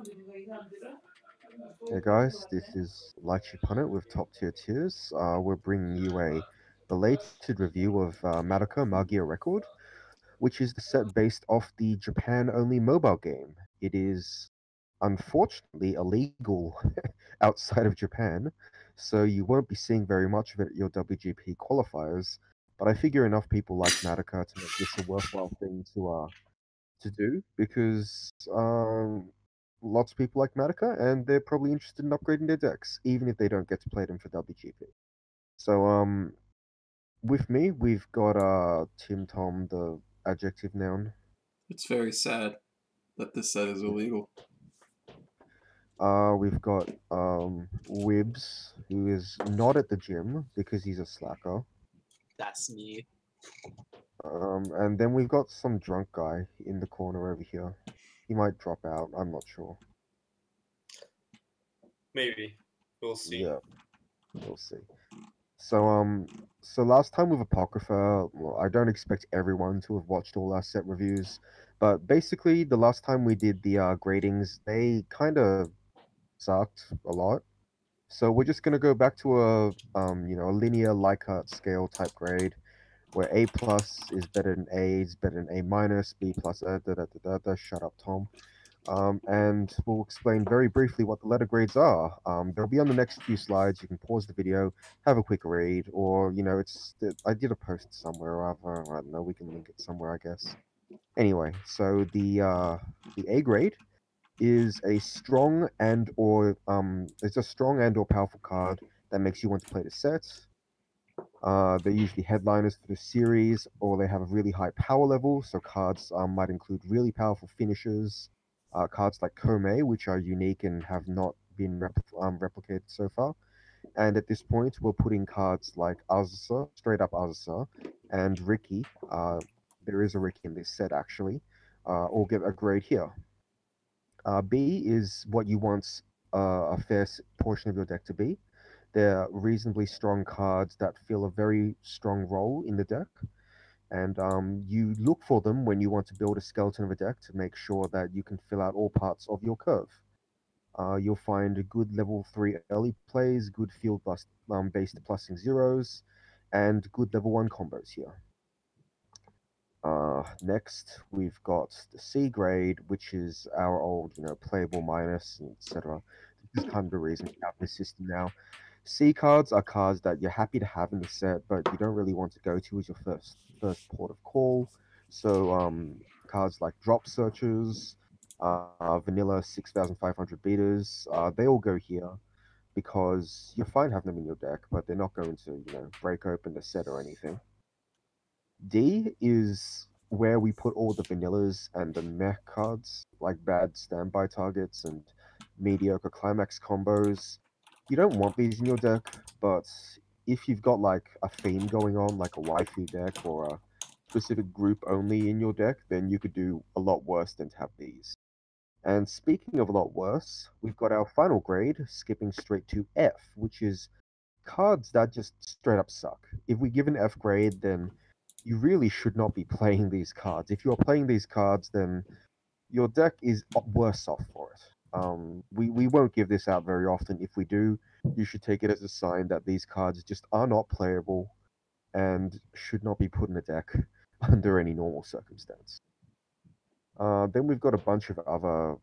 Hey guys, this is Lychee Punnet with Top Tier Tiers. We're bringing you a belated review of Madoka Magia Record, which is the set based off the Japan-only mobile game. It is unfortunately illegal outside of Japan, so you won't be seeing very much of it at your WGP qualifiers. But I figure enough people like Madoka to make this a worthwhile thing to do because lots of people like Madoka, and they're probably interested in upgrading their decks, even if they don't get to play them for WGP. So, with me, we've got Tim Tom, the adjective noun. It's very sad that this set is illegal. We've got Wibbs, who is not at the gym because he's a slacker. That's me. And then we've got some drunk guy in the corner over here. He might drop out. I'm not sure. Maybe. We'll see. Yeah, we'll see. So last time with Apocrypha, well, I don't expect everyone to have watched all our set reviews, but basically the last time we did the gradings, they kind of sucked a lot. So we're just gonna go back to a linear Likert scale type grade, where A plus is better than A, is better than A minus, B plus, shut up, Tom. And we'll explain very briefly what the letter grades are. They'll be on the next few slides. You can pause the video, have a quick read, or I did a post somewhere or other. I don't know. We can link it somewhere, I guess. Anyway, so the A grade is a strong it's a strong and or powerful card that makes you want to play the set. They're usually headliners for the series, or they have a really high power level. So cards might include really powerful finishers, cards like Kome, which are unique and have not been replicated so far. And at this point, we're putting cards like Azusa, straight up Azusa, and Ricky. There is a Ricky in this set actually. All get a grade here. B is what you want a portion of your deck to be. They're reasonably strong cards that fill a very strong role in the deck, and you look for them when you want to build a skeleton of a deck to make sure that you can fill out all parts of your curve. You'll find good level 3 early plays, good field based plussing zeros, and good level 1 combos here. Next, we've got the C grade, which is our old, playable minus, etc. This is kind of the reason we have this system now. C cards are cards that you're happy to have in the set, but you don't really want to go to as your first port of call. So cards like Drop Searchers, Vanilla 6,500 beaters, they all go here because you're fine having them in your deck, but they're not going to, break open the set or anything. D is where we put all the vanillas and the mech cards, like bad standby targets and mediocre climax combos. You don't want these in your deck, but if you've got like a theme going on, like a waifu deck or a specific group only in your deck, then you could do a lot worse than to have these. And speaking of a lot worse, we've got our final grade, skipping straight to F, which is cards that just straight up suck. If we give an F grade, then you really should not be playing these cards. If you're playing these cards, then your deck is worse off for it. We won't give this out very often. If we do, you should take it as a sign that these cards just are not playable and should not be put in a deck under any normal circumstance. Then we've got a bunch of other,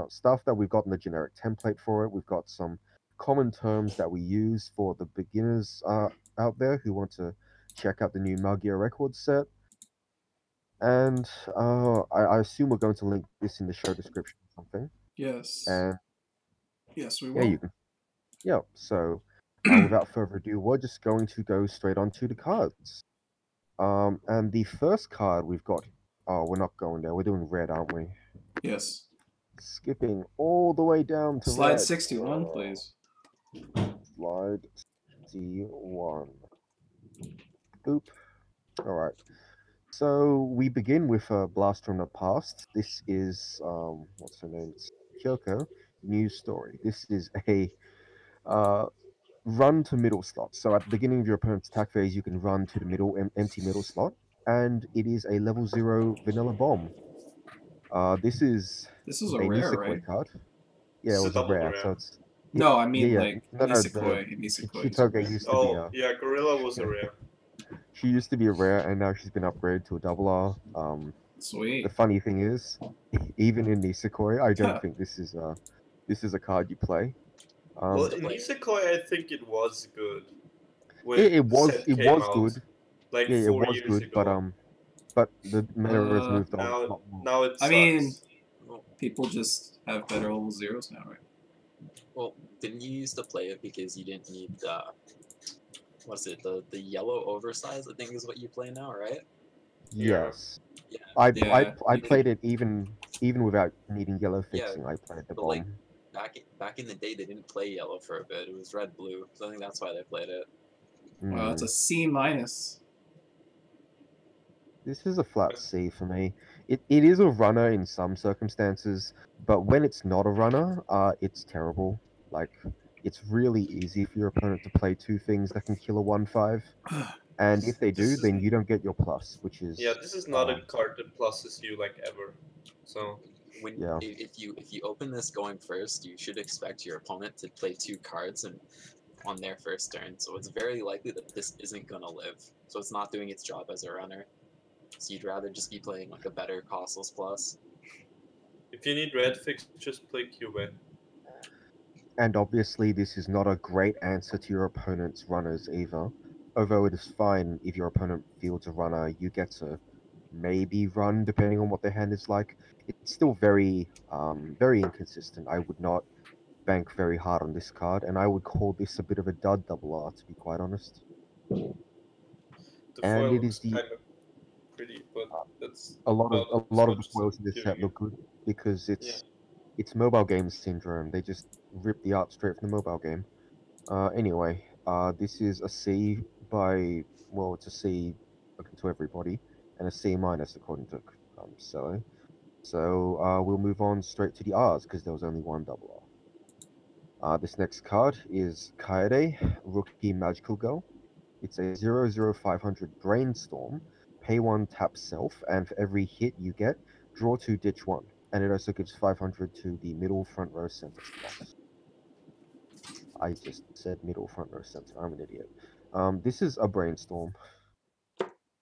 stuff that we've got in the generic template for it. We've got some common terms that we use for the beginners out there who want to check out the new Magia record set. And I assume we're going to link this in the show description or something. Yes. And yes, we yeah, will. you can. Yeah. So without further ado, we're just going to go straight on to the cards. And the first card we've got. Oh, we're not going there. We're doing red, aren't we? Yes. Skipping all the way down to Slide red. 61, please. Slide 61. Boop. All right. So we begin with a blast from the past. This is what's her name? It's Kyoko. News story. This is a uh, run to middle slot. So at the beginning of your opponent's attack phase, you can run to the empty middle slot, and it is a level 0 vanilla bomb. This is This is a a rare, Nisekoi right? card. Yeah, it It's a was a double rare, rare. so it's No, I mean yeah. like No, no, the Nisekoi. Nisekoi is a Chitoge rare. used to be Oh, a yeah, Gorilla was a rare. she used to be a rare, and now she's been upgraded to a double R. The Sweet. funny thing is, even in Nisekoi, I don't Huh. think this is a card you play. Well, the in player. Nisekoi, I think it was good when it the was set it came was out, good. like Yeah, it 4 was years good, but ago. the meta has Uh, moved on a lot more. Now it I sucks. mean, Well, people just have better level zeros now, right? well, didn't you used to play it because you didn't need what's it, the yellow oversize, I think is what you play now, right? Yeah. Yes, Yeah. I Yeah. I You played didn't, it even without needing yellow yeah, fixing. I played the but like bomb. back in the day they didn't play yellow for a bit. It was red blue. So I think that's why they played it. Wow, that's Mm. a C minus. This is a flat C for me. It is a runner in some circumstances, but when it's not a runner, it's terrible. Like, it's really easy for your opponent to play two things that can kill a 1/5, and if they This do, is then you don't get your plus, which Yeah, is this is not a card that pluses you like ever. So When yeah. if you open this going first, you should expect your opponent to play two cards and on their first turn. So it's very likely that this isn't gonna live. So it's not doing its job as a runner. So you'd rather just be playing like a better Costless Plus. if you need red fix, just play Cube. And obviously, this is not a great answer to your opponent's runners either. Although it is fine if your opponent fields a runner, you get to maybe run depending on what their hand is like. It's still very inconsistent. I would not bank very hard on this card, and I would call this a bit of a dud double R, to be quite honest. The And foil it is looks the kind of pretty, but that's a lot of about a as lot of the much as foils I'm in this set giving it. look good because Yeah. it's mobile game syndrome. They just rip the art straight from the mobile game. Anyway, this is a C by well, it's a C according to everybody, and a C minus according to Sello. So we'll move on straight to the R's because there was only one double R. This next card is Coyote Rookie Magical Girl. It's a 00500 Brainstorm. Pay 1, tap self, and for every hit you get, draw 2, ditch 1. And it also gives 500 to the middle, front row, center slots. I just said middle, front row, center. I'm an idiot. This is a Brainstorm.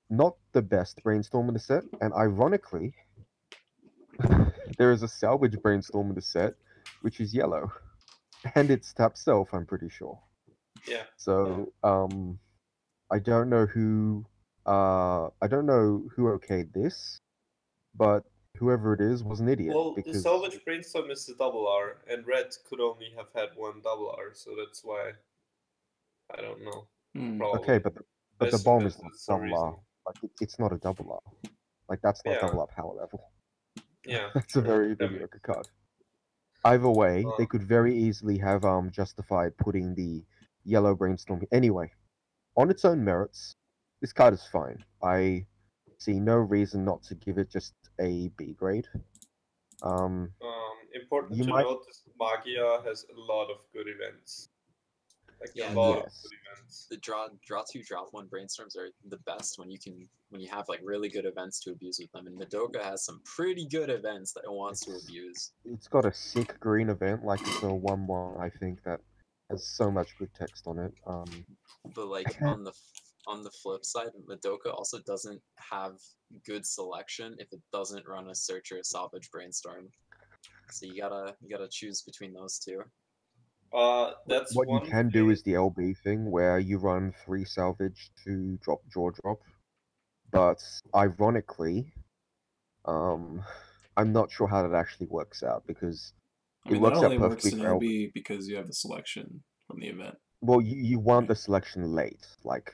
Not the best Brainstorm in the set, and ironically, there is a salvage Brainstorm in the set, which is yellow. And it's tap self, I'm pretty sure. Yeah. So, I don't know who okayed this, but whoever it is was an idiot Well, the because salvage brainstorm is the double R, and red could only have had one double R, so that's why. I don't know. Hmm. okay, Probably. but I the assume bomb is that's, not that's the double R. reason. Like it's not a double R. Like that's not Yeah. double R power level. Yeah. That's a Sure. very That mediocre makes card. Either way, sense. they could very easily have justified putting the yellow brainstorm. Anyway, on its own merits, this card is fine. I see no reason not to give it just a B grade. Important You to might note is Magia has a lot of good events. Like Yeah, a lot of yes. good events. The draw two, drop one brainstorms are the best when you have like really good events to abuse with them. And Madoka has some pretty good events that it wants to abuse. It's got a sick green event, like it's a 1/1, I think, that has so much good text on it. But I like can't. on the flip side, Madoka also doesn't have good selection if it doesn't run a search or a salvage brainstorm. So you gotta choose between those two. That's What you one can do thing. is the LB thing, where you run 3 salvage to drop jaw drop. But ironically, um, I'm not sure how that actually works out because I it mean, that works out only works perfectly in for LB. LB because you have the selection from the event. Well, you want Right. the selection late, like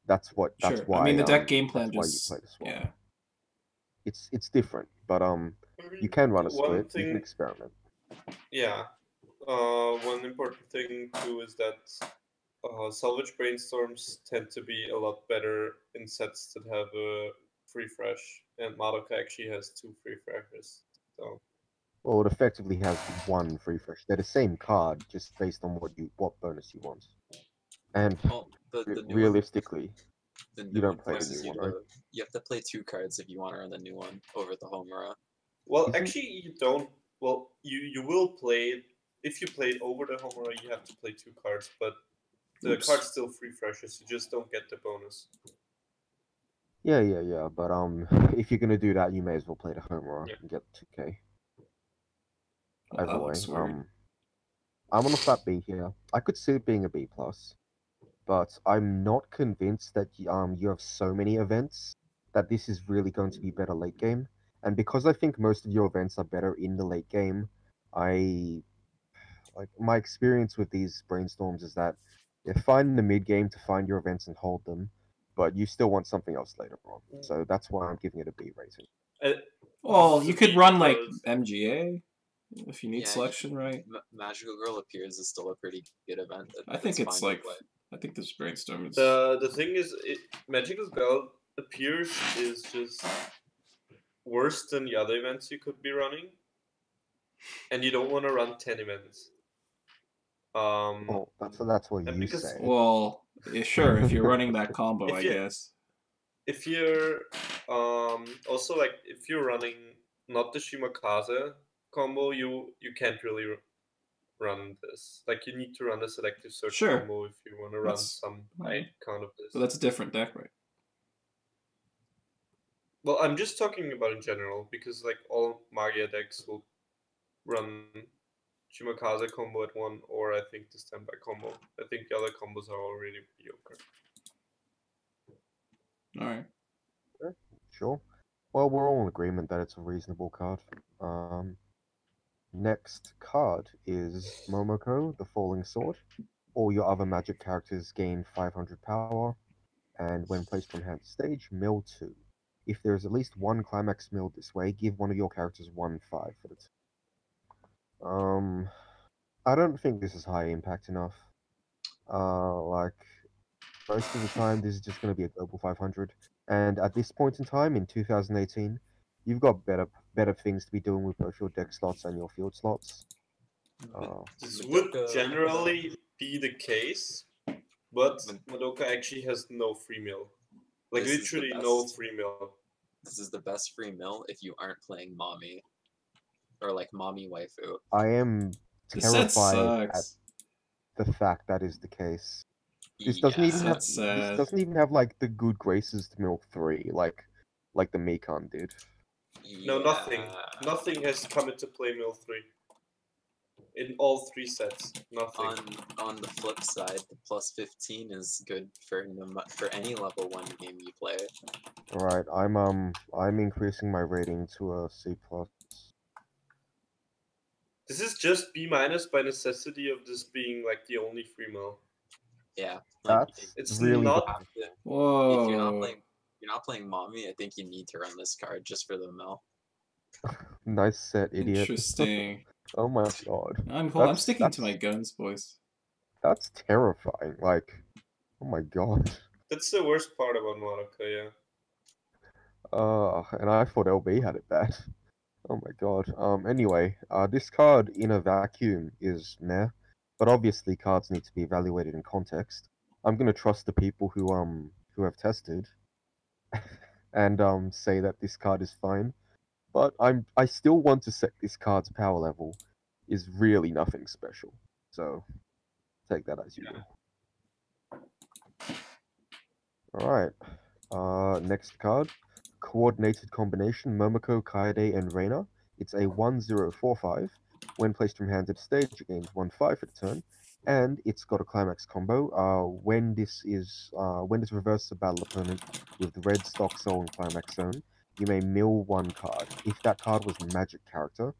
that's Sure. I mean, why the deck game plan that's why you just play the swap. yeah. It's different, but I you mean, can run a one split. You can thing. experiment. Yeah. One important thing too is that salvage brainstorms tend to be a lot better in sets that have a free fresh, and Madoka actually has 2 free freshes. So Well, it effectively has one free fresh. They're the same card, just based on what bonus you want. And Well, the new one realistically, you don't play the forces new you one, right? to you have to play two cards if you want to run the new one over the Homura. well, Isn't actually, you don't. Well, you will play it if you played over the Homura, you have to play 2 cards, but the Oops. card's still free freshes. You just don't get the bonus. Yeah. But if you're gonna do that, you may as well play the home run Yeah. and get 2K. Well, Either that way, looks weird. I'm on a flat B here. I could see it being a B plus, but I'm not convinced that you have so many events that this is really going to be better late game. And because I think most of your events are better in the late game, I like my experience with these brainstorms is that you're fine in the mid game to find your events and hold them, but you still want something else later on. So that's why I'm giving it a B rating. Well, This you is could B run like because- MGA if you need Yeah, selection, right? Magical Girl Appears is still a pretty good event. I think that's it's fine to like play. I think this brainstorm is. The thing is, Magical Girl Appears is just worse than the other events you could be running, and you don't want to run 10 events. Well, that's what and you because- say. Well, yeah, sure. If you're running that combo, If I you- guess. if you're also like if you're running not the Shimakaze combo, you can't really run this. Like you need to run a selective search Sure. combo if you want to run That's some fine. kind of this. But that's a different deck, right? Well, I'm just talking about in general because like all Magia decks will run Shimakaze combo at 1, or I think the standby combo. I think the other combos are already mediocre. All right. Sure. Well, we're all in agreement that it's a reasonable card. Next card is Momoko, the Falling Sword. All your other magic characters gain 500 power, and when placed from hand to stage, mill 2. If there is at least one climax milled this way, give one of your characters 1/5 for the I don't think this is high impact enough. Like most of the time, this is just going to be a global 500. And at this point in time, in 2018, you've got better things to be doing with both your deck slots and your field slots. This Madoka- would generally be the case, but Mad- Madoka actually has no free mill. Like This is the literally no best. free mill. This is the best free mill if you aren't playing Mommy. Or like Mommy Waifu. I am This set terrified at sucks. the fact that is the case. This doesn't even have. That's This sad. doesn't even have like the good graces to milk 3, like the Mikan did. No, nothing. Yeah. Nothing has come into play mill 3. In all 3 sets, nothing. On the flip side, the plus 15 is good for any level 1 game you play. All right, I'm increasing my rating to a C plus. This is just B minus by necessity of this being like the only free mill. Yeah. That's It's really not- have to- if Whoa. you're not playing Mommy, I think you need to run this card just for the mill. nice set, idiot. Interesting. Oh my god, I'm That's- sticking to that's- my guns, boys. that's terrifying. Like, oh my god. That's the worst part about Madoka, yeah. And I thought LB had it bad. Oh my god. Anyway, this card in a vacuum is meh, but obviously cards need to be evaluated in context. I'm gonna trust the people who have tested, and say that this card is fine. But I still want to say this card's power level is really nothing special. So take that as you will. Alright. Next card. Coordinated Combination, Momoko, Kadai, and Reina. It's a 1/0/4/5. When placed from hand to the stage, it gains 1/5 for the turn. And it's got a climax combo. When this reverses a battle opponent with the red stock soul and climax zone, you may mill one card. If that card was magic character,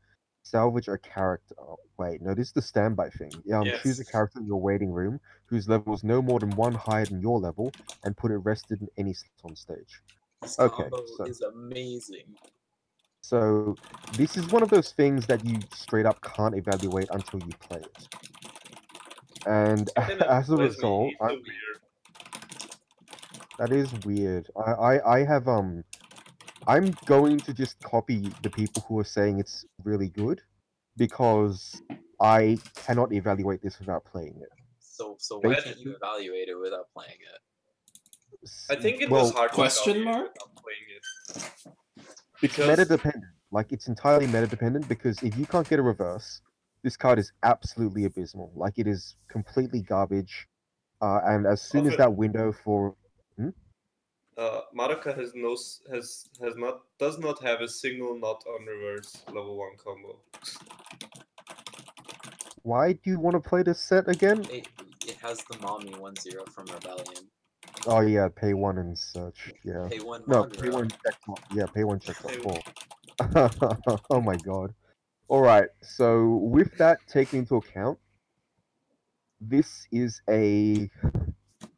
salvage a character. Wait, no, this is the standby thing. Choose a Yes. character in your waiting room whose level is no more than 1 higher than your level, and put it rested in any slot on stage. This Okay, combo so- is amazing. So this is one of those things that you straight up can't evaluate until you play it. And Kinda as a drives me result, so weird. that is weird. I have I'm going to just copy the people who are saying it's really good, because I cannot evaluate this without playing it. So why Basically- can't you evaluate it without playing it? I think it Well, was hard question to mark? without playing it. it's Because meta dependent. Like, it's entirely meta dependent, because if you can't get a reverse, This card is absolutely abysmal. Like, it is completely garbage. And as soon as that window for Madoka does not have a single not on reverse level 1 combo. why do you want to play this set again? It has the mommy 1-0 from Rebellion. Oh yeah, pay one and such. Yeah. Pay one No, Monroe. pay one check. Yeah, pay one check Pay four. Oh my god. All right. So with that taken into account, this is a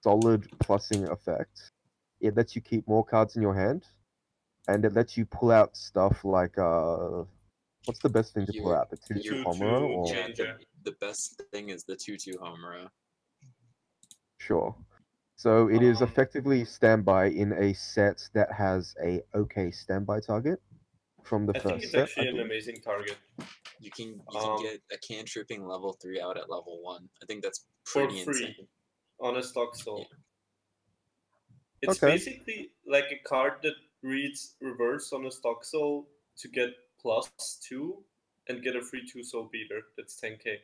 solid plussing effect. It lets you keep more cards in your hand, and it lets you pull out stuff like what's the best thing to pull out? The 2/2 Homura, or Yeah, changer. the best thing is the 2/2 Homura. Sure. So it is Um, effectively standby in a set that has a okay standby target from the I think first it's set. actually an amazing target. You can get a cantripping level 3 out at level 1. I think that's For pretty free insane. on a stock soul. Yeah. It's Okay. basically like a card that reads reverse on a stock soul to get +2 and get a free 2 soul beater. That's 10k.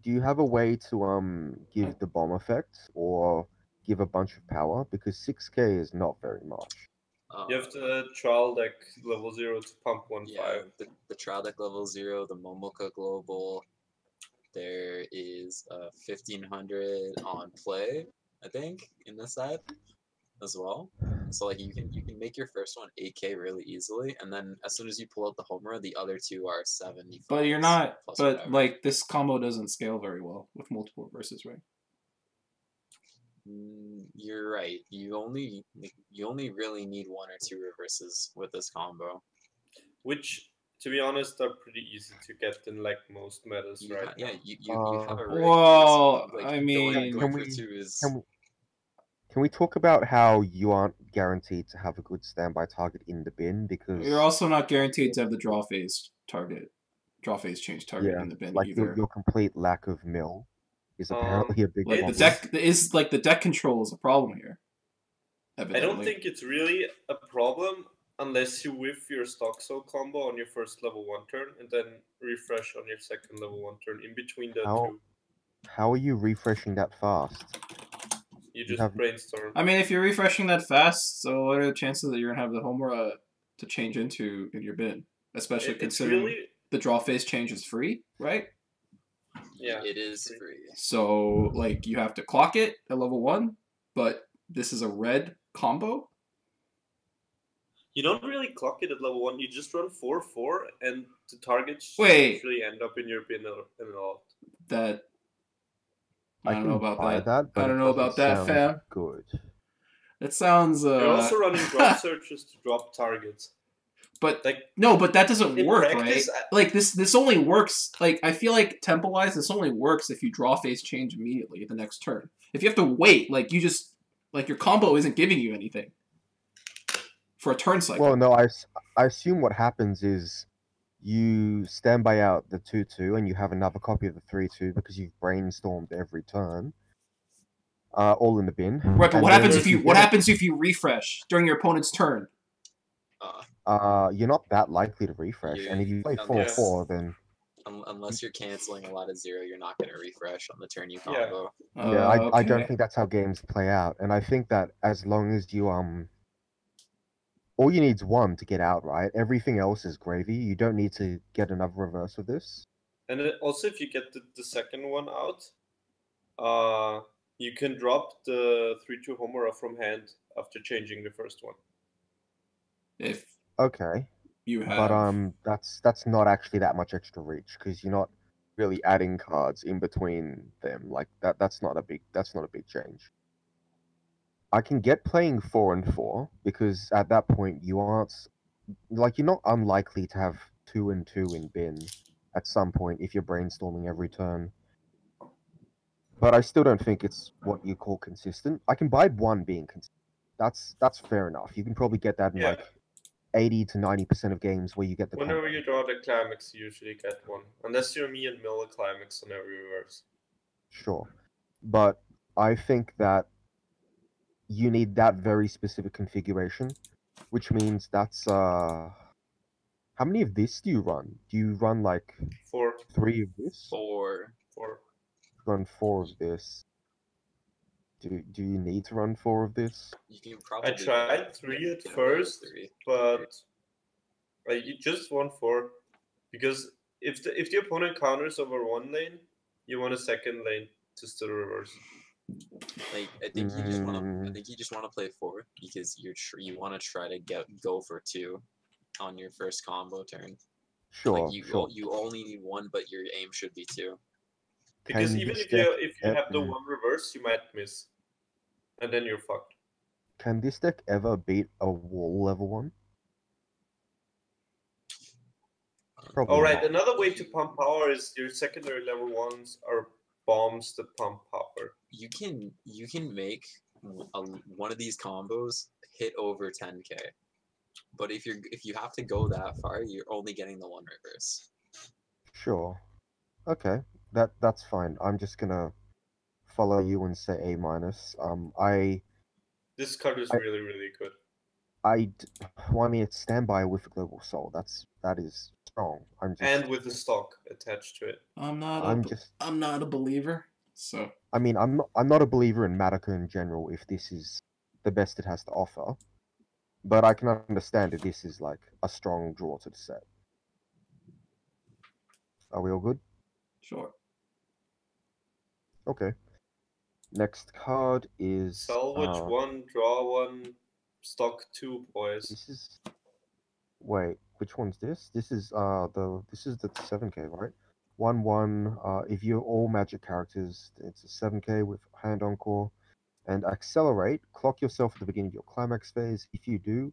Do you have a way to give the bomb effect or give a bunch of power? Because 6k is not very much. You have the trial deck level 0 to pump 1/5. Yeah, the trial deck level 0, the Momoko Global. There is 1500 on play, I think, in this set as well. So like you can make your first one 8k really easily, and then as soon as you pull out the Homura, the other two are 75. But you're not. plus But whatever. like this combo doesn't scale very well with multiple reverses, right? You're right. You only really need 1 or 2 reverses with this combo. Which, to be honest, are pretty easy to get in like most metas, You right? yeah, now. you have a rig. Well, like, I mean, going for we- 2 is Can we talk about how you aren't guaranteed to have a good standby target in the bin? Because you're also not guaranteed to have the draw phase change target in the bin like either. your complete lack of mill is apparently a big Like problem. the deck control is a problem here. Evidently. I don't think it's really a problem unless you whiff your stock soul combo on your first level 1 turn and then refresh on your second level 1 turn in between the two. How are you refreshing that fast? You just brainstorm. I mean, if you're refreshing that fast, so what are the chances that you're gonna have the Homura to change into in your bin? Especially considering the draw phase change is free, right? Yeah, it is free. So like you have to clock it at level 1, but this is a red combo. You don't really clock it at level 1. You just run 4/4, and the targets usually end up in your bin a lot. That I don't know about that. But I don't know about that, fam. Good. It sounds. You're also running drop searches to drop targets. But like no, but that doesn't work, practice, right? Like this only works. Like I feel like tempo-wise, this only works if you draw phase change immediately at the next turn. If you have to wait, like you just like your combo isn't giving you anything for a turn cycle. Well, no, I assume what happens is you standby out the 2/2 and you have another copy of the 3/2 because you've brainstormed every turn. All in the bin. Right, but what happens if you refresh during your opponent's turn? You're not that likely to refresh, and if you play 4/4, then unless you're canceling a lot of 0, you're not going to refresh on the turn you combo. Yeah, I don't think that's how games play out, and I think that as long as you all you need is 1 to get out, right? Everything else is gravy. You don't need to get another reverse of this. And also, if you get the second one out, you can drop the 3/2 Homura from hand after changing the first one. If you have, but that's not actually that much extra reach because you're not really adding cards in between them. Like that's not a big change. I can get playing 4 and 4 because at that point you aren't you're not unlikely to have 2 and 2 in bin at some point if you're brainstorming every turn. But I still don't think it's what you call consistent. I can buy 1 being consistent. That's fair enough. You can probably get that in like 80 to 90% of games where you get the whenever you draw the climax, you usually get 1. Unless you're me and mill a climax on every reverse. Sure. But I think that you need that very specific configuration, which means that's how How many of this do you run? Do you run like 4. 3 of this? 4. 4. Run 4 of this. Do you need to run 4 of this? You can probably I tried 3 at first, but you just want 4 because if the opponent counters over one lane, you want a second lane to still reverse. Like I think you just want to. I Mm, think you just want to play 4 because you want to try to go for 2 on your first combo turn. sure, Like sure. you only need 1, but your aim should be 2. Because Can even this if you deck have the one reverse, you might miss, and then you're fucked. Can this deck ever beat a wall level 1? Probably All right, not. another way to pump power is your secondary level 1s are bombs that pump power. You can make one of these combos hit over 10k, but if you have to go that far, you're only getting the 1 reverse. Sure. Okay, that's fine. I'm just gonna follow you and say A minus. This card is I- really, really good. Well, I mean, it's standby with Global Soul. That is strong. And with the stock attached to it. I'm not a believer. So I mean, I'm not a believer in Madoka in general. If this is the best it has to offer, but I can understand that this is like a strong draw to the set. Are we all good? sure. Okay. Next card is Salvage 1, draw 1, stock 2, boys. This is. Wait, which one's this? This is the 7K, right? 1/1. If you're all magic characters, it's a 7K with hand encore. And accelerate. Clock yourself at the beginning of your climax phase. If you do,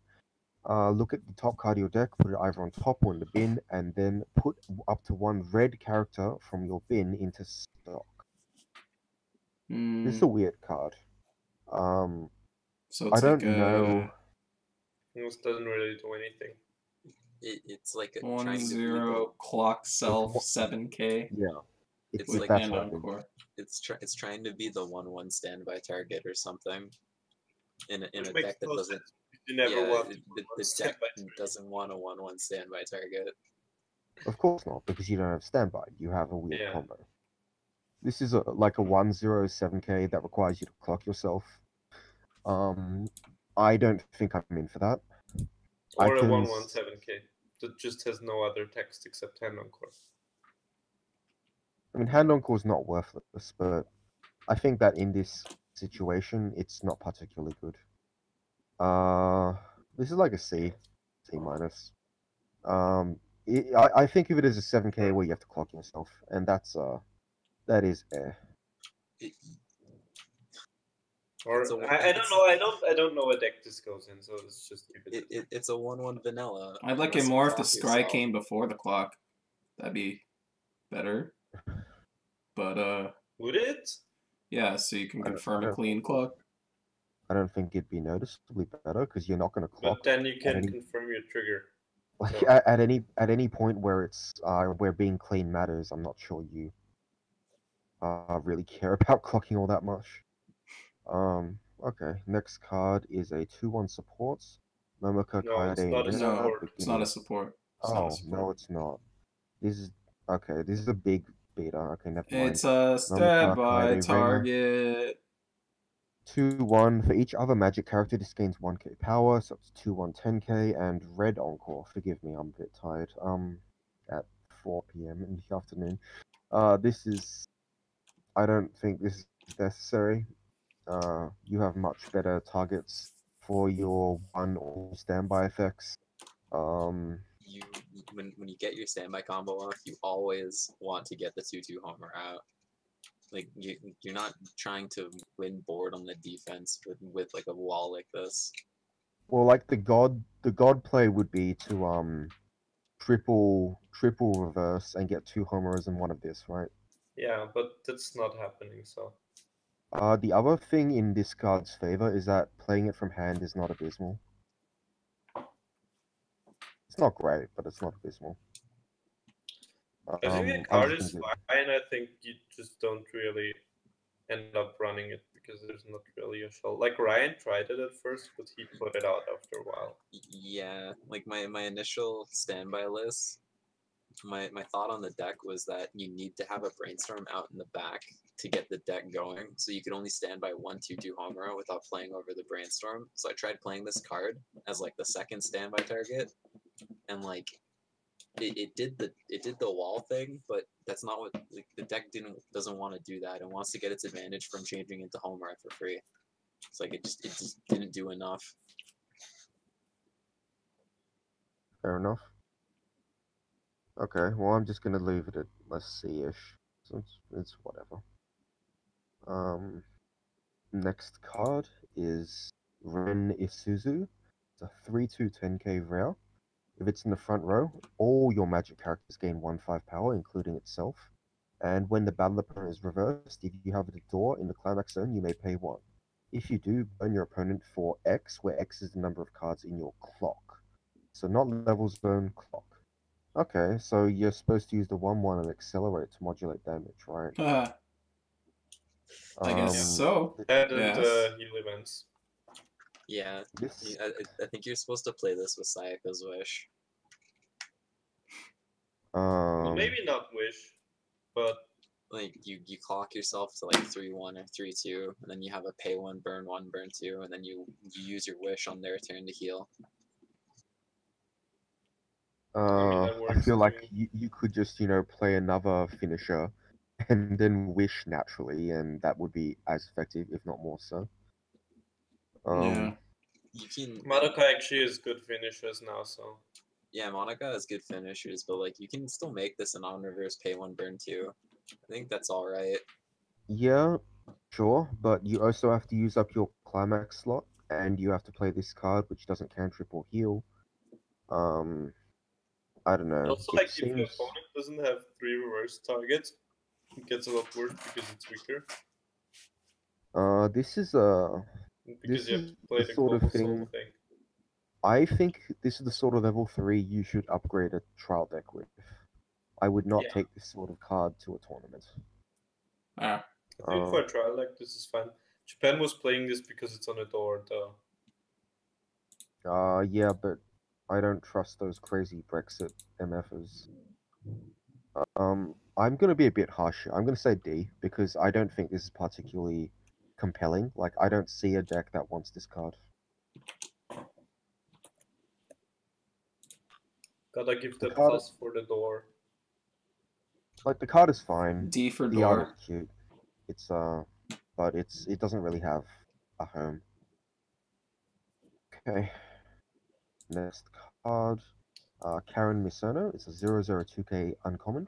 look at the top card of your deck, put it either on top or in the bin, and then put up to 1 red character from your bin into stock. This is a weird card. So I it's don't like know. This doesn't really do anything. It's like a 1/0 clock self one- 7k Yeah, It's with like that hand type of- encore. it's trying to be the 1/1 standby target or something in Which a makes deck that no doesn't. sense. You never Yeah, want the deck standby target. doesn't want a 1/1 standby target. Of course not, because you don't have standby. You have a weird Yeah. combo. This is like a 1/0 7K that requires you to clock yourself. I don't think I'm in for that. Or a can 1/1/7k that just has no other text except hand encore. I mean, hand encore is not worthless, but I think that in this situation, it's not particularly good. This is like a C minus. I think of it as a 7K where you have to clock yourself, and that is It, Or It's a- I don't know. I don't know what deck this goes in, so let's just keep it. it's a 1/1 vanilla. I'd like it unless you more if the clock scry yourself. came before the clock. That'd be better. But Would it? yeah, so you can I don't- confirm I a don't clean clock. I don't think it'd be noticeably better because you're not going to clock. But then you can any- confirm your trigger. Like So- at any point where it's where being clean matters, I'm not sure you really care about clocking all that much. Okay. Next card is a 2/1 support. Momoko No, it's Kadai not a Reina, support. No, it's not a support. It's not a Oh support. no, it's not. This is okay. This is a big beater. Okay, never mind. It's a standby Reina. target. 2/1 for each other magic character. This gains 1k power, so it's 2/1 10k and red encore. Forgive me, I'm a bit tired. At 4 p.m. in the afternoon. This is. I don't think this is necessary. You have much better targets for your 1 or standby effects. You when you get your standby combo off, you always want to get the 2/2 homer out. Like you're not trying to win board on the defense with like a wall like this. Well, like the god play would be to triple reverse and get 2 homers and 1 of this, right? Yeah, but that's not happening. So The other thing in this card's favor is that playing it from hand is not abysmal. It's not great, but it's not abysmal. I think the I'm card just is gonna fine. I think you just don't really end up running it because there's not really a shell. Like Ryan tried it at first, but he put it out after a while. Yeah, like my initial standby list, my thought on the deck was that you need to have a brainstorm out in the back to get the deck going. So you could only stand by 1/2/2 Homura without playing over the brainstorm. So I tried playing this card as like the second standby target, and like it did the wall thing, but that's not what like the deck doesn't want to do that. It wants to get its advantage from changing into Homura for free. It's like it just didn't do enough. Fair enough. Okay, well I'm just gonna leave it at let's see-ish. So it's whatever. Next card is Ren Isuzu. It's a 3/2 10k rare. If it's in the front row, all your magic characters gain 1/5 power, including itself. And when the battle opponent is reversed, if you have a door in the climax zone, you may pay 1. If you do, burn your opponent for X, where X is the number of cards in your clock. So not level zone, clock. Okay, so you're supposed to use the 1/1 and accelerate to modulate damage, right? I guess so. That and Yes. heal events. Yeah, This I think you're supposed to play this with Sayaka's Wish. Well, maybe not Wish, but Like you clock yourself to like 3/1 or 3/2, and then you have a pay 1, burn 2, and then you use your Wish on their turn to heal. that I works feel like too. you could just, play another finisher and then wish naturally, and that would be as effective, if not more so. Yeah. You can Madoka actually is good finishers now, so yeah, Monica has good finishers, but like you can still make this a non-reverse pay 1, burn 2. I think that's all right. Yeah, sure, but you also have to use up your climax slot, and you have to play this card, which doesn't cantrip or heal. I don't know. also It like if the seems. opponent doesn't have 3 reverse targets, it gets a lot worse because it's weaker. This is a. Because This you have is to play the the sort global of soul thing. thing. I think this is the sort of level 3 you should upgrade a trial deck with. I would not Yeah. take this sort of card to a tournament. Ah. I think for a trial deck this is fine. Japan was playing this because it's on a door, though. Yeah, but I don't trust those crazy Brexit MFers. I'm gonna be a bit harsh. I'm gonna say D because I don't think this is particularly compelling. Like, I don't see a deck that wants this card. Gotta give The that card- plus for the door. Like, the card is fine. D for The art door. is cute. It's but it doesn't really have a home. Okay. Next card, Karen Misono. It's a 0/02k uncommon.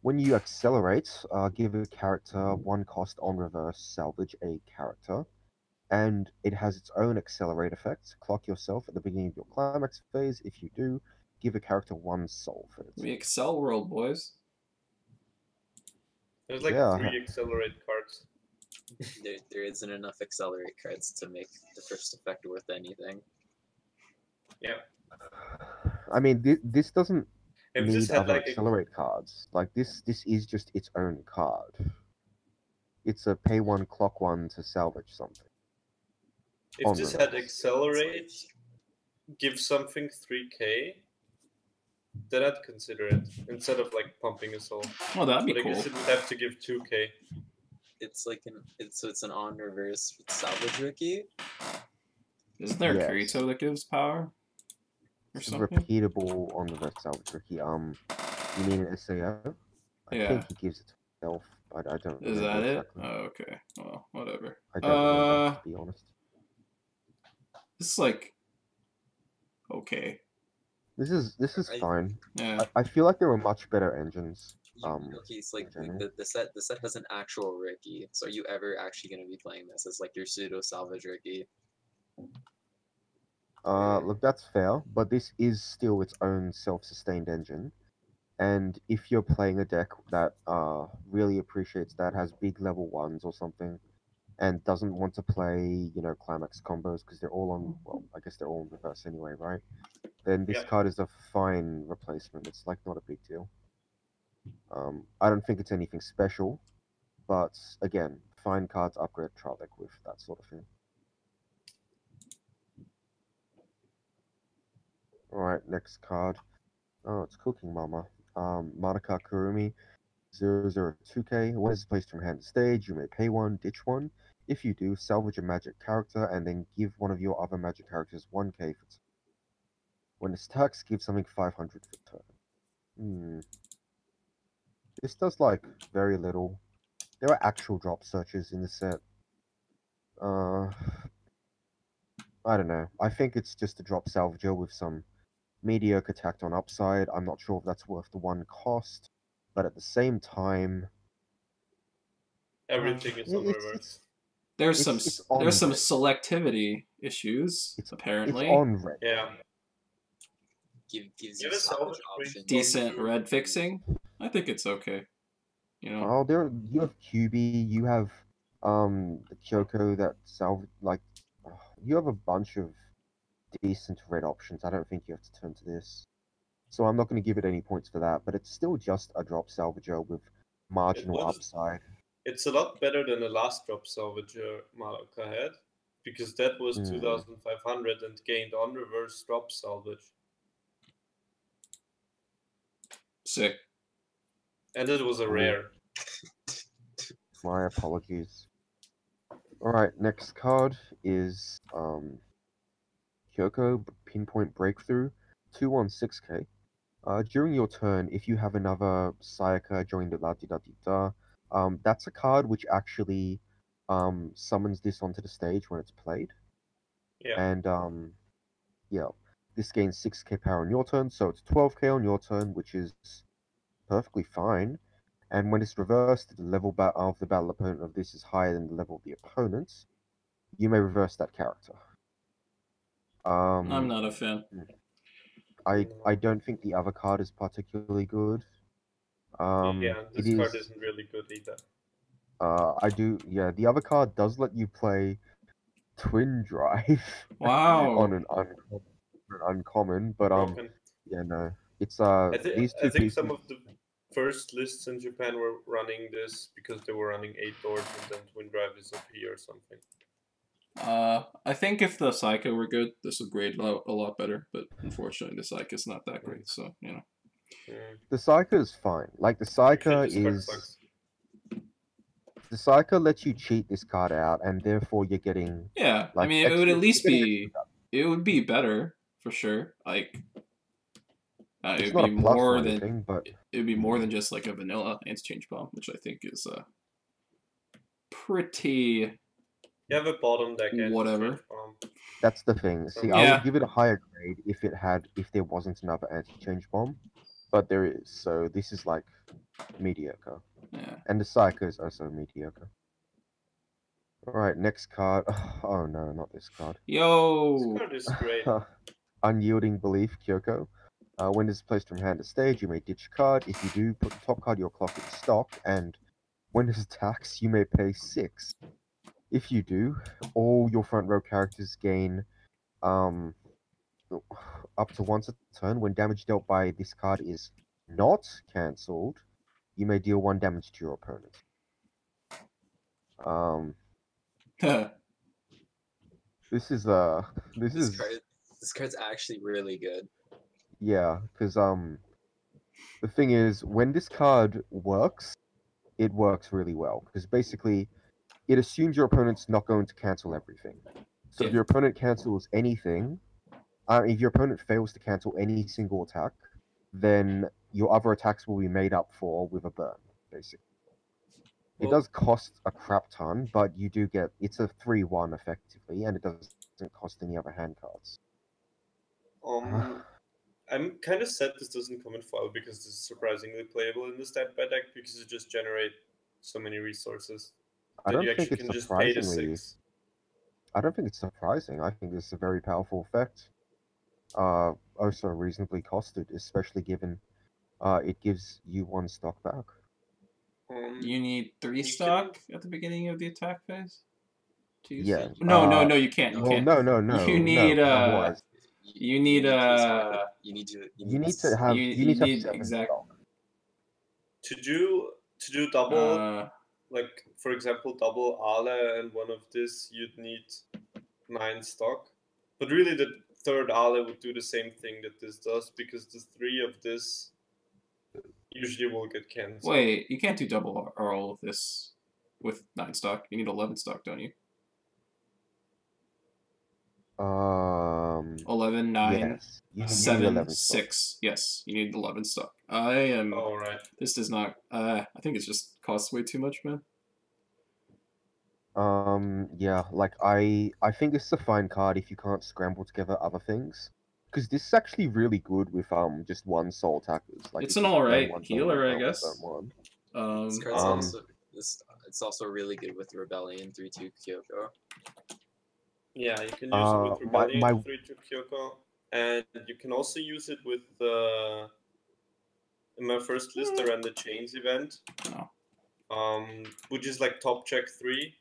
When you accelerate, give a character 1 cost on reverse, salvage a character, and it has its own accelerate effect. Clock yourself at the beginning of your climax phase. If you do, give a character 1 soul for it. We Excel World, boys. There's like Yeah. 3 accelerate cards. There isn't enough accelerate cards to make the first effect worth anything. Yeah. I mean, this doesn't If need this had other like a, accelerate cards. Like, this is just its own card. It's a pay 1, clock 1 to salvage something. if on this reverse. had accelerate, give something 3k, then I'd consider it instead of like pumping a soul. Oh, that'd be But I cool. guess it would have to give 2k. It's like it's an on reverse salvage rookie. Isn't there a Yes. Kirito that gives power? Or It's something? repeatable on reverse salvage Ricky. You mean an SAO? I Yeah. think he gives it to himself, but I don't Is remember that it? exactly. Oh, okay. Well, whatever. I don't remember, to be honest. It's like okay. This is fine. Yeah. I feel like there were much better engines. Okay, it's like in the set has an actual Ricky. So are you ever actually going to be playing this as like your pseudo salvage Ricky? Look, that's fair, but this is still its own self-sustained engine. And if you're playing a deck that really appreciates that, has big level 1s or something, and doesn't want to play, climax combos because they're all on, well, I guess they're all in reverse anyway, right? Then this Yeah. card is a fine replacement. It's like not a big deal. I don't think it's anything special, but again, find cards, upgrade trial deck with, that sort of thing. Alright, next card. Oh, it's Cooking Mama. Madoka Kurumi, 002K. When it's placed from hand to stage, you may pay one, ditch one. If you do, salvage a magic character and then give one of your other magic characters 1k for turn. When it attacks, give something 500 for turn. This does like very little. There are actual drop searches in the set. I don't know. I think it's just a drop salvager with some mediocre tacked on upside. I'm not sure if that's worth the 1 cost, but at the same time, Everything is on reverse. There's it's some on there's some red. selectivity issues apparently. It's on red. Yeah. Gives Yeah, you that's salvage all options. Decent red fixing. I think it's okay. You know. Oh, you have QB, you have the Kyoko that you have a bunch of decent red options. I don't think you have to turn to this. So I'm not going to give it any points for that, but it's still just a drop salvager with marginal upside. It's a lot better than the last drop salvager Madoka had, because that was 2,500 and gained on reverse drop salvage. Sick. And it was a rare. My apologies. Alright, next card is Kyoko Pinpoint Breakthrough, 216k. During your turn, if you have another Sayaka join the la-di-da-di-da, that's a card which actually summons this onto the stage when it's played. Yeah. And yeah, this gains 6k power on your turn, so it's 12k on your turn, which is perfectly fine. And when it's reversed, the level of the battle opponent of this is higher than the level of the opponent's, you may reverse that character. I'm not a fan. I don't think the other card is particularly good. Yeah, this card isn't really good either. The other card does let you play Twin Drive. Wow. on an uncommon, but Broken. yeah, no, it's I these two think pieces. some of the first lists in Japan were running this because they were running 8 doors and then Twin Drive is OP or something. I think if the Psycho were good, this would grade a lot better. But unfortunately, the Psycho's not that great. So you know. The Psycho is fine. Like the Psycho is. The Psycho lets you cheat this card out, and therefore you're getting. Yeah, like, I mean, it would at least be. It would be better for sure. Like. It's it'd not be a plus more or than anything, but it'd be more than just like a vanilla interchange bomb, which I think is pretty. You have a bottom deck. Whatever. That's the thing. See, I would give it a higher grade if there wasn't another anti-change bomb, but there is. So this is like mediocre. Yeah. And the Psycho is also mediocre. All right, next card. Oh no, not this card. Yo. This card is great. Unyielding Belief, Kyoko. When it's placed from hand to stage, you may ditch a card. If you do, put the top card of your clock in stock, and when it attacks, you may pay 6. If you do, all your front row characters gain up to once a turn. When damage dealt by this card is not cancelled, you may deal 1 damage to your opponent. This card's actually really good. Yeah, because the thing is, when this card works, it works really well. Because basically, it assumes your opponent's not going to cancel everything. So if your opponent cancels anything, if your opponent fails to cancel any single attack, then your other attacks will be made up for with a burn, basically. It does cost a crap ton, but you do get, it's a 3-1 effectively, and it doesn't cost any other hand cards. I'm kind of sad this doesn't come in foil because this is surprisingly playable in the stat by deck because you just generate so many resources. I don't think it's surprisingly. I don't think it's surprising. I think this is a very powerful effect. Also reasonably costed, especially given it gives you 1 stock back. You need 3 stock at the beginning of the attack phase? Yeah. No, you can't. You can't. No. You need you need to have 7 exactly. stock. To do double like for example, double Ale and one of this, you'd need 9 stock. But really, the third Ale would do the same thing that this does, because the 3 of this usually will get cancelled. Wait, you can't do double or all of this with 9 stock. You need 11 stock, don't you? 11, 9, yes. You need 7, 11 stock. 6. Yes, you need 11 stock. I am. All right. This does not. I think it's just costs way too much, man. Yeah, like I think this is a fine card if you can't scramble together other things. Because this is actually really good with just one soul attackers. Like It's if an you burn alright one, burn healer, one, I burn guess. one, burn one. This card's Um, also it's also really good with Rebellion 3/2 Kyoko. Yeah, you can use it with Rebellion my 3 to Kyoko, and you can also use it with in my first list I ran the Chains event, which is like top check 3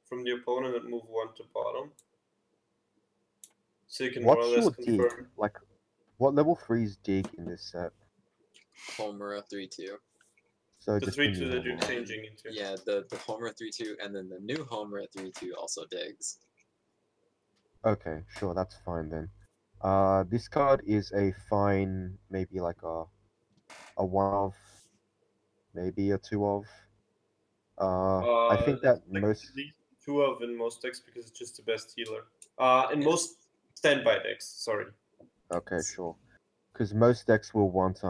from the opponent and move 1 to bottom. So you can more what's or less your confirm. dig? Like, what level 3's dig in this set? Homura 3/2. So The just 3 the 2 new that you're level. And, changing into. yeah, the Homura 3/2 and then the new Homura 3/2 also digs. Okay, sure, that's fine then. This card is a fine, maybe like a 1 of, maybe a 2 of. I think that like most. at least 2 of in most decks because it's just the best healer. In most standby decks, sorry. Okay, sure. Because most decks will want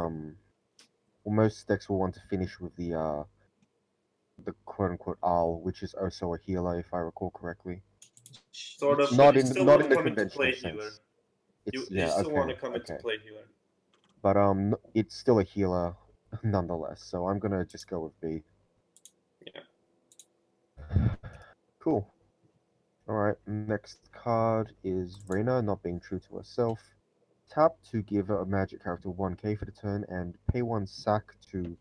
most decks will want to finish with the quote unquote owl, which is also a healer, if I recall correctly. Sort of, Not but you in still not want in to the come into conventional play healer. sense. It's You still want to okay, come into okay. play healer. But it's still a healer nonetheless. So I'm gonna just go with B. Yeah. Cool. Alright, next card is Reina not being true to herself. Tap to give a magic character 1k for the turn and pay 1 sack to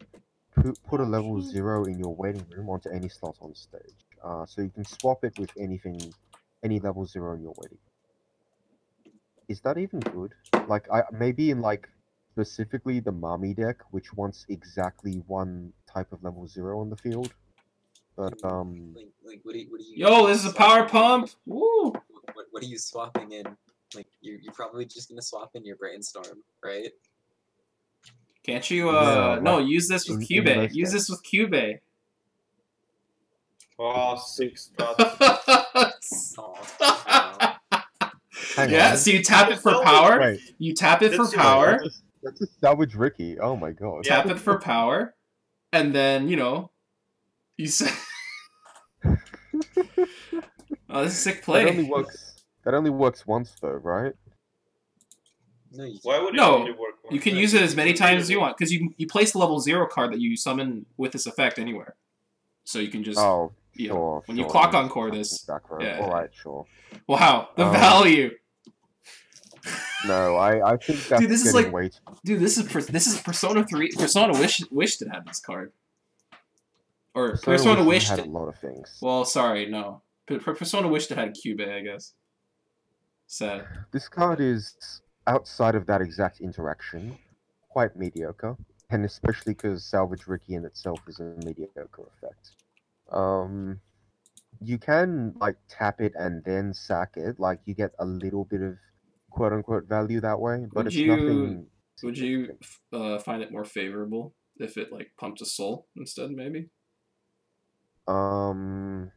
put a level 0 in your waiting room onto any slot on stage. So you can swap it with anything, any level 0 in your waiting. Is that even good? Like, maybe in like specifically the Mami deck, which wants exactly one type of level 0 on the field. But Like what do you Yo, this is a power swapping in? pump. Woo! What are you swapping in? Like you're probably just gonna swap in your brainstorm, right? Can't you? Yeah, No, like, use this with in Cube. most Use this with Cube. Oh, 6 drops. Oh, hang Yeah, on. so you tap it for power. Wait. You tap it for That's power. That's a salvage Ricky. Oh my god. Yeah. Tap it for power, and then you say, "Oh, this is sick play." That only works once though, right? no, you Why would it No, only work once? You can use it as many times as you want because you place the level 0 card that you summon with this effect anywhere. So you can just Oh, yeah. sure. When you sure, clock that on makes core sense. this, Back row. yeah. Alright, sure. wow, the value. No, I think that's Dude, this is getting like- way too... Dude, this is Persona 3. Persona wished it had this card. Or Persona wished had it. a lot of things. Well, sorry, no. Persona wished it had Cube, I guess. Sad. This card is, outside of that exact interaction, quite mediocre. And especially because Salvage Ricky in itself is a mediocre effect. You can, like, tap it and then sack it. Like, you get a little bit of quote-unquote value that way, but it's nothing... Would you find it more favorable if it, like, pumped a soul instead, maybe? In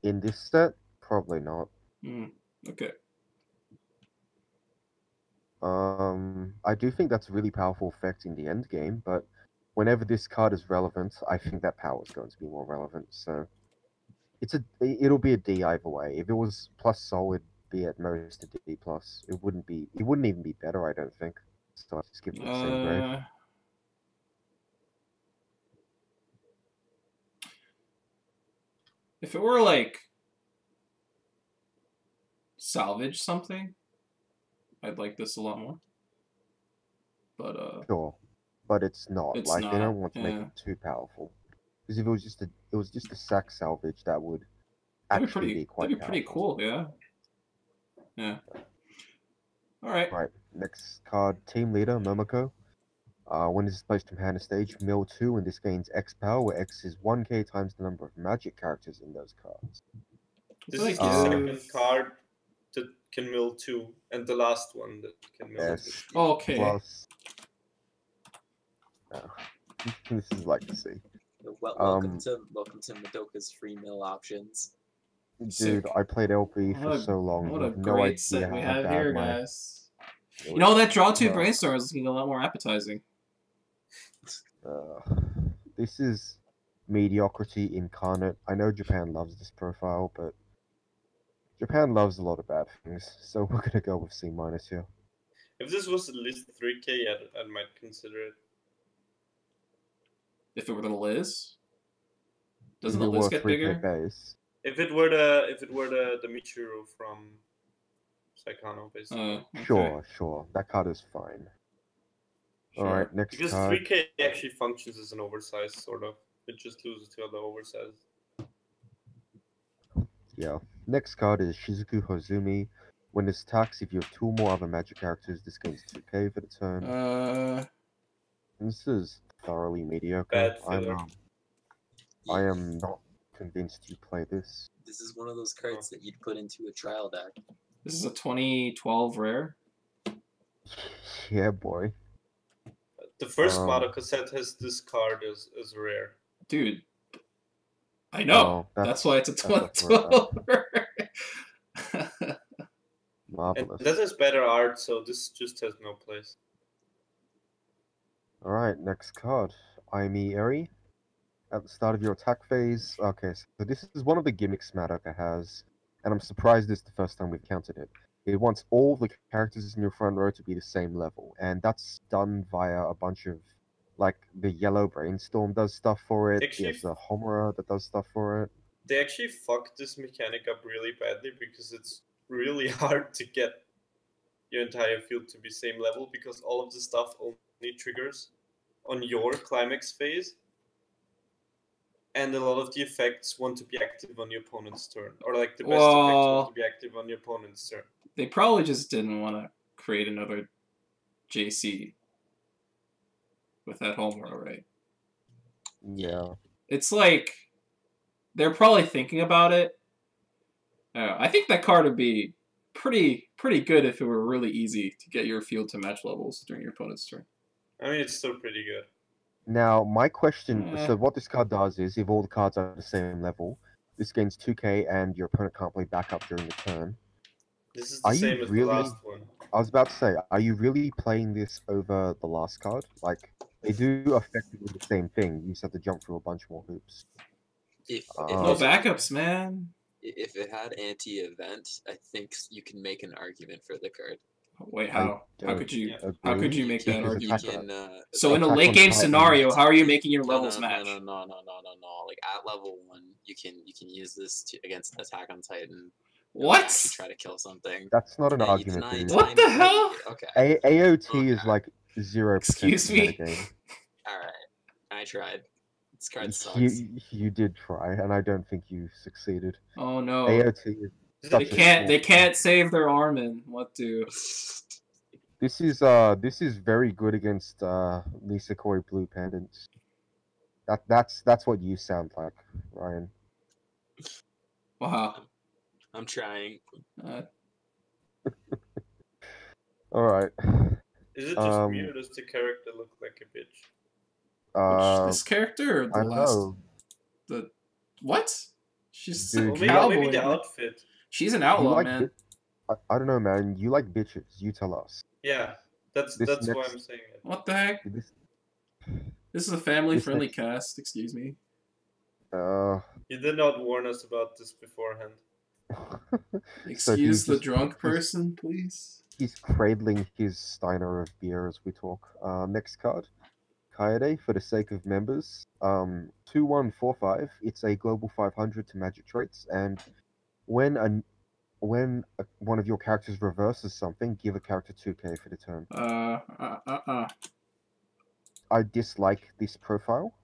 this set, probably not. Okay. I do think that's a really powerful effect in the end game, but whenever this card is relevant, I think that power is going to be more relevant. So it'll be a D either way. If it was plus soul, it'd be at most a D plus. It wouldn't even be better, I don't think. So I just give it the same grade. If it were like salvage something, I'd like this a lot more. But Sure, but it's not. It's Like they not, don't want to make it too powerful. Because if it was just a sack salvage, that would actually be quite that'd be pretty cool, yeah. Yeah. All right. Right. Next card, team leader Momoko. When this is placed from hand to stage, mill 2, and this gains X power, where X is 1k times the number of magic characters in those cards. This What is do the I second give? card that can mill 2, and the last one that can mill 2. S Okay. plus. This is like to see. Welcome to Madoka's free mill options. Dude, Sick. I played LP for What a- so long. What You a have no great idea set we how have bad here, my. guys. You know, that draw 2 Uh, brainstorm is looking a lot more appetizing. This is mediocrity incarnate. I know Japan loves this profile, but Japan loves a lot of bad things, so we're gonna go with C minus here. If this was at least 3k, I might consider it. If it were the Liz? Doesn't If the it Liz were get 3K bigger? base. If it were the Michiru from Saikano, basically. Okay. Sure. That card is fine. Sure. Alright, next Because card. 3k actually functions as an oversize, sort of. It just loses to other oversizes. Yeah. Next card is Shizuku Hozumi. When this attacks, if you have 2 or more other magic characters, this gains 2k for the turn. This is thoroughly mediocre. Bad filler. I am not convinced you play this. This is one of those cards that you'd put into a trial deck. This is a 2012 rare. Yeah, boy. The first Um, Madoka set has this card as rare. Dude. I know. Oh, that's why it's a that's a 2012 rare. And Marvelous. that has better art, so this just has no place. Alright, next card. Aimi Eri. At the start of your attack phase. Okay, so this is one of the gimmicks Madoka has, and I'm surprised this is the first time we've counted it. It wants all the characters in your front row to be the same level, and that's done via a bunch of, like, the yellow brainstorm does stuff for it, Actually, there's the Homura that does stuff for it. They actually fucked this mechanic up really badly because it's really hard to get your entire field to be same level because all of the stuff only triggers on your climax phase. And a lot of the effects want to be active on your opponent's turn. Or like the best effects want to be active on your opponent's turn. They probably just didn't want to create another JC with that Homura, right? Yeah. It's like they're probably thinking about it. I think that card would be pretty good if it were really easy to get your field to match levels during your opponent's turn. I mean, it's still pretty good. Now, my question, so what this card does is, if all the cards are at the same level, this gains 2k and your opponent can't play backup during the turn. This is the same as the last one. I was about to say, are you really playing this over the last card? Like, they do effectively the same thing, you just have to jump through a bunch more hoops. No backups, man. If it had anti-event, I think you can make an argument for the card. Wait, how? How could you? agree. How could you make that Because argument? So in a Attack late on game Titan. scenario, how are you making your levels match? No. Like at level 1, you can use this against Attack on Titan. What? Actually try to kill something. That's not an Yeah, you argument, deny- dude. deny What the me- hell? Okay. AOT is like 0% Excuse me? metagame. Alright. I tried. This card sucks. You did try, and I don't think you succeeded. Oh no. AOT is They such a can't. They small- can't save their Armin. What do? This is very good against Nisekoi Blue Pendants. That's what you sound like, Ryan. Wow. I'm trying. Alright. Is it just me or does the character look like a bitch? This character or the I don't last? know. The what? She's Dude, a Well, cowboy. maybe the man. outfit. She's an You outlaw, like man. I don't know, man. You like bitches. You tell us. Yeah, that's This why next- I'm saying it. What the heck? This, This is a family-friendly next- cast. Excuse me. You did not warn us about this beforehand. Excuse the just- drunk person, please. He's cradling his Steiner of beer as we talk. Next card. Coyote, for the sake of members. 2145. It's a global 500 to magic traits, and when one of your characters reverses something, give a character 2k for the turn. I dislike this profile.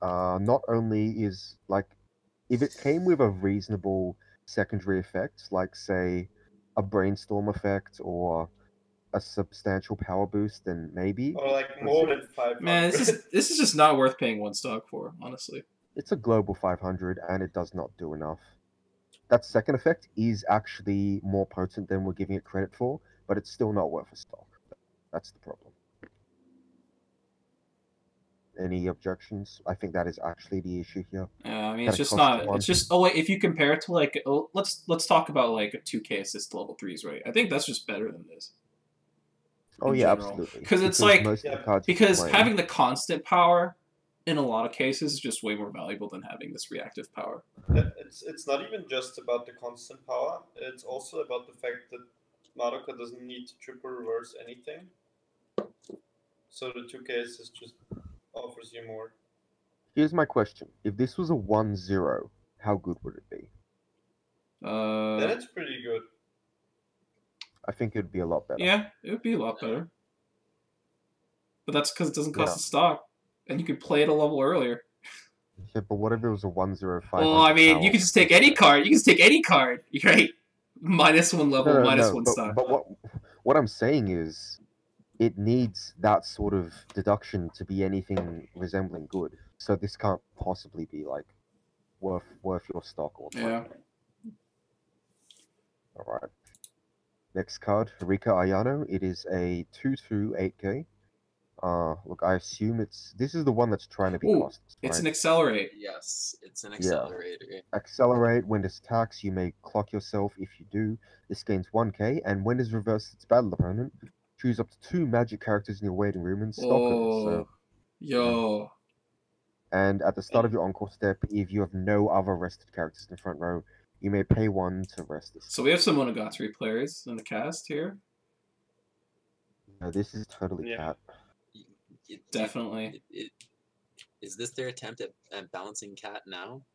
Not only is, like, if it came with a reasonable secondary effect, like, say, a brainstorm effect or a substantial power boost, then maybe. Or like more than 500. Man, this is just not worth paying 1 stock for, honestly. It's a global 500, and it does not do enough. That second effect is actually more potent than we're giving it credit for, but it's still not worth a stock. That's the problem. Any objections? I think that is actually the issue here. Yeah, I mean, Gotta it's just cost not. one. It's just. Oh wait, if you compare it to like, let's talk about like a 2K assist level 3s, right? I think that's just better than this. Oh in yeah, general. absolutely. Because it's like most of the cards because you're having the constant power in a lot of cases is just way more valuable than having this reactive power. It's not even just about the constant power. It's also about the fact that Madoka doesn't need to triple reverse anything. So the 2K assist just offers you more. Here's my question: if this was a 1-0, how good would it be? Then it's pretty good. I think it'd be a lot better. Yeah, it would be a lot better. But that's because it doesn't cost Yeah. a stock, and you could play it a level earlier. Yeah, but what if it was a 1-0 500? Well, I mean, power? you can just take any card. You can just take any card, right? -1 level, -1 stock. But what I'm saying is, it needs that sort of deduction to be anything resembling good. So this can't possibly be like worth your stock or Yeah. All right. Next card, Rika Ayano. It is a 2/2 8K. Look, I assume this is the one that's trying to be Ooh, costless, right? It's an accelerate. Yes, it's an accelerator. Accelerate when this attacks, you may clock yourself. If you do, this gains 1K, and when it's reversed its battle opponent, choose up to 2 magic characters in your waiting room and stock them. Oh, So, yo. and at the start of your encore step, if you have no other rested characters in the front row, you may pay 1 to rest this. So we have some Monogatari players in the cast here. No, this is totally Yeah. cat. Definitely. Is this their attempt at balancing cat now?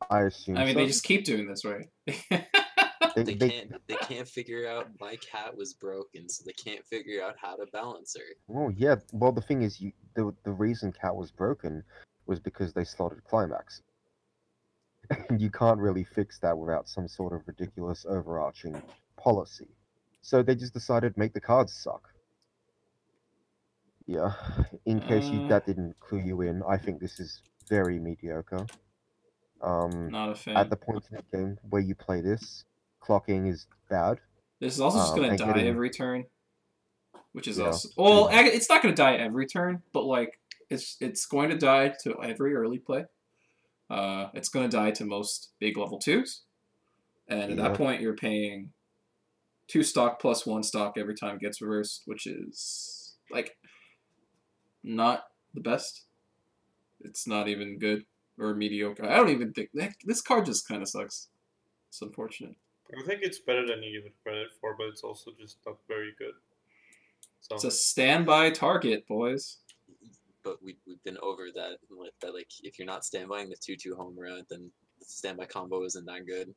I assume. I mean, so. they just keep doing this, right? They can't figure out my cat was broken, so they can't figure out how to balance her. Well, yeah. Well, the thing is, the reason cat was broken was because they slotted climax. And you can't really fix that without some sort of ridiculous overarching policy. So they just decided to make the cards suck. Yeah. In case that didn't clue you in, I think this is very mediocre. Not a fan. At the point in the game where you play this, clocking is bad. This is also just gonna and die getting- every turn, which is Yeah. also well. It's not gonna die every turn, but like it's going to die to every early play. It's going to die to most big level 2s, and at that Yeah. point you're paying 2 stock plus 1 stock every time it gets reversed, which is like not the best. It's not even good or mediocre. I don't even think this card just kind of sucks. It's unfortunate. I think it's better than you give it credit for, but it's also just not very good. So It's a standby target, boys. But we've been over that. Like if you're not standbying the 2/2 home run, then the standby combo isn't that good.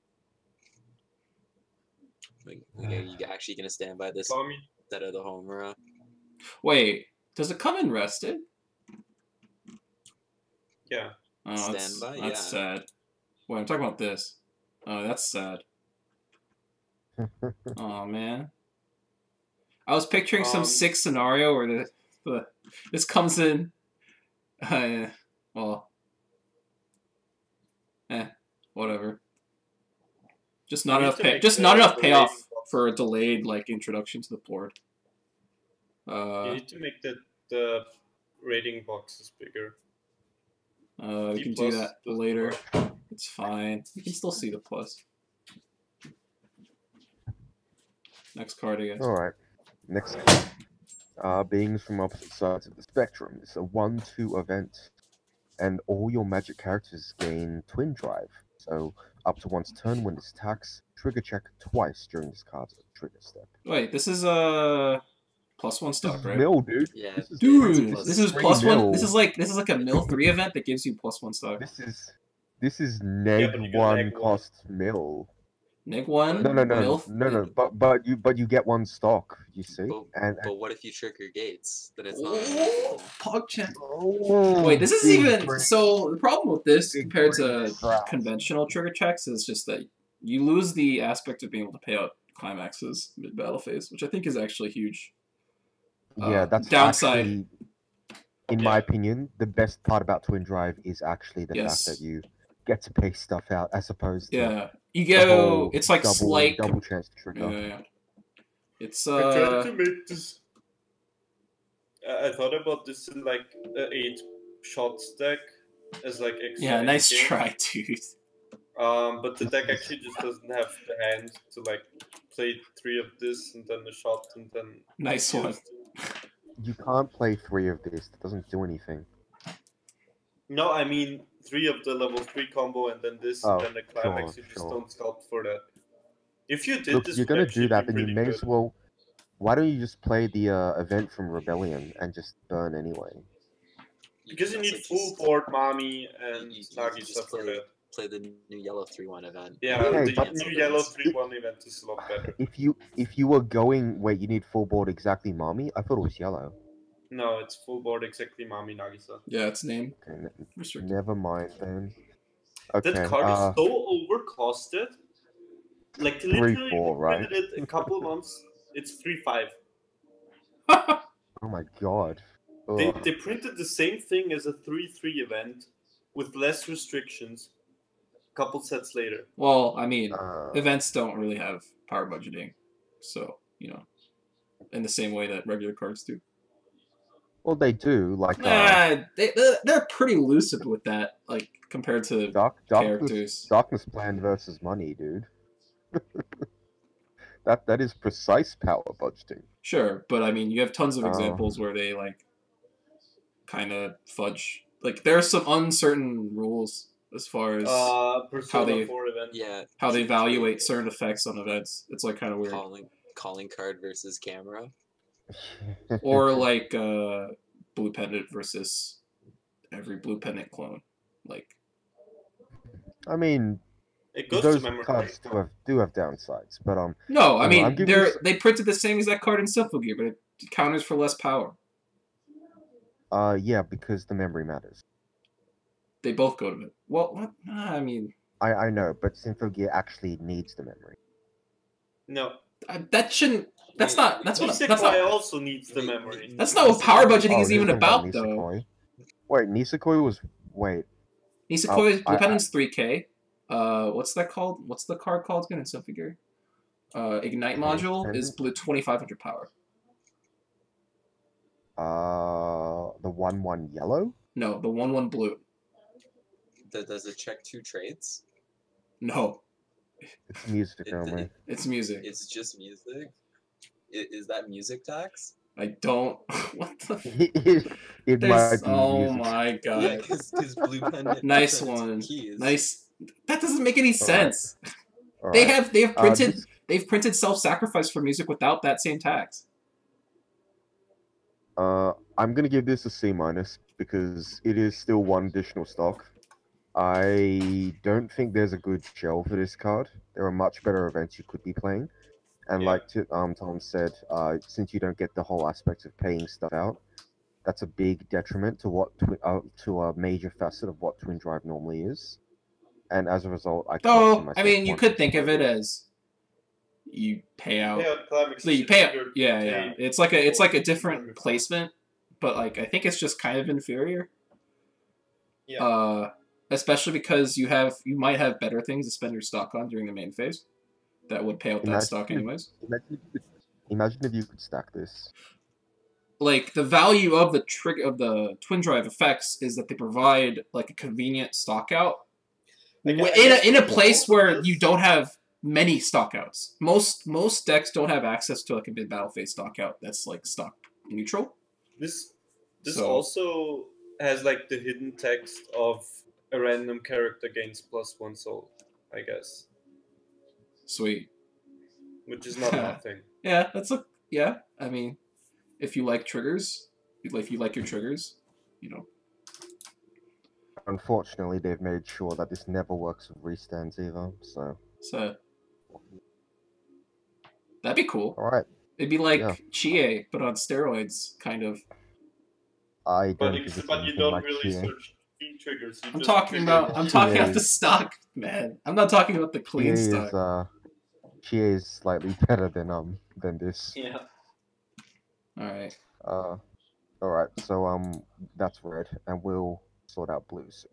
Like, you actually gonna stand by this Tommy, instead of the home run? Wait, does it come in rested? yeah. Oh, that's Standby, that's sad. Wait, I'm talking about this. Oh, that's sad. Oh man, I was picturing some sick scenario where this comes in. Well, whatever. Just not You enough need to make just the not enough rating payoff box- for a delayed like introduction to the board. You need to make the rating boxes bigger. We D can do plus that doesn't later. work. It's fine. You can still see the plus. Next card, I guess. All right. Next. Beings from opposite sides of the spectrum. It's a 1/2 event, and all your magic characters gain Twin Drive. So up to once turn when this attacks, trigger check twice during this card's trigger step. Wait, this is a +1 This stock, is right? mill, dude. Yeah, This is, Dude, plus this is three +1. mil. This is like a mill 3 event that gives you +1 stock. This is Yeah, neg but you get 1 neg one. cost mill. Neg 1. No, mill. but you get 1 stock. You see, But what if you trigger gates? Then it's not. Oh, PogChamp. Oh, Wait, this is big even brain. so. The problem with this Big compared brain to trap. conventional trigger checks is just that you lose the aspect of being able to pay out climaxes mid battle phase, which I think is actually huge. Yeah, that's downside. actually, in my opinion, the best part about Twin Drive is actually the fact that Yes. you get to pay stuff out as opposed to Yeah, you the go. whole It's like slight. double chance to trigger. Yeah. It's I tried to make this. I thought about this in like an 8 shots deck as like extra. Yeah, nice endgame. try, dude. But the deck actually just doesn't have the hand to like play 3 of this and then a shot and then. Nice one. You can't play 3 of this. It doesn't do anything. No, I mean 3 of the level 3 combo and then this and then the climax. Sure, You just sure. don't sculpt for that. If you did Look, this, you're would gonna actually do that, be then you pretty may good. as well. Why don't you just play the event from Rebellion and just burn anyway? Because you also need full just- board Mami and you just Nagisa for that. play the new yellow 3-1 event. Yeah, Okay, the but- new yellow 3-1 event is a lot better. If you were going where you need full board exactly Mami, I thought it was yellow. No, it's full board exactly Mami Nagisa. Yeah, it's name Okay, restricted. never mind then. Okay, That card is so overcosted. Like literally, 3-4, we right? printed it a couple months. It's 3-5. oh my god. They Ugh. printed the same thing as a 3-3 event with less restrictions. A couple sets later. Well, I mean, Uh, events don't really have power budgeting, so in the same way that regular cards do. well, they do like They're pretty lucid with that, like compared to characters. Darkness Plan versus money, dude. that is precise power budgeting. Sure, but I mean, you have tons of Oh. examples where they like kind of fudge. Like there are some uncertain rules as far as Persona they- 4 event. Yeah. how they evaluate certain effects on events. It's like kind of weird. Calling card versus camera. Or like blue pendant versus every blue pendant clone. Like I mean, It goes those to memory. cards do have downsides, but no, I No, mean I'm giving you they printed the same exact card in Symphogear, but it counters for less power. yeah, because the memory matters. They both go to it. Well, what? I mean, I know, but Symphogear actually needs the memory. No. that shouldn't. That's not. That's what. That's Nisekoi not. also needs the memory. That's not what power budgeting is you're even talking about, though. Nisekoi? Wait, Nisekoi was Nisekoi's I- blue pendant's 3K. What's that called? What's the card called again in Symphogear? Ignite module is blue 2500 power. the 1/1 yellow. No, the 1/1 blue. Does it check 2 trades? No, It's music only. it's music. It's just music. Is that music tax? I don't. What the? it might There's, be oh music. my god. Yeah, because blue pendant. Nice pendant's one. keys. Nice. That doesn't make any sense. All They right. have printed this- they've printed self-sacrifice for music without that same tax. I'm gonna give this a C- because it is still one additional stock. I don't think there's a good shell for this card. There are much better events you could be playing, and Yeah. like Tom said, since you don't get the whole aspect of paying stuff out, that's a big detriment to to a major facet of what Twin Drive normally is, and as a result, I. can't see Oh, I myself mean, you wanting could think to of play it this. as you pay out. Yeah, climax. So you pay out. You're Yeah, yeah. paid It's like a different for- placement, but like I think it's just kind of inferior. Yeah. Especially because you might have better things to spend your stock on during the main phase that would pay out that stock Imagine- anyways. Imagine if you could stack this. Like the value of the twin drive effects is that they provide like a convenient stock out I in guess a the place goal where is- you don't have many stock outs. Most decks don't have access to like a mid battle phase stock out that's like stock neutral. This So- also has like the hidden text of a random character gains +1 soul, I guess, Sweet. which is not nothing. Yeah, yeah. I mean, if you like triggers, if you like your triggers, Unfortunately, they've made sure that this never works with restands either. So, that'd be cool. all right. It'd be like Yeah. Chie, but on steroids, kind of. I But, don't. think it's you anything don't like really Chie. search key triggers. You I'm just talking trigger about them. the stock, man. I'm not talking about the clean Chie stock. Chie is slightly better than this. Yeah. All right. All right. So that's red, and we'll sort out blues.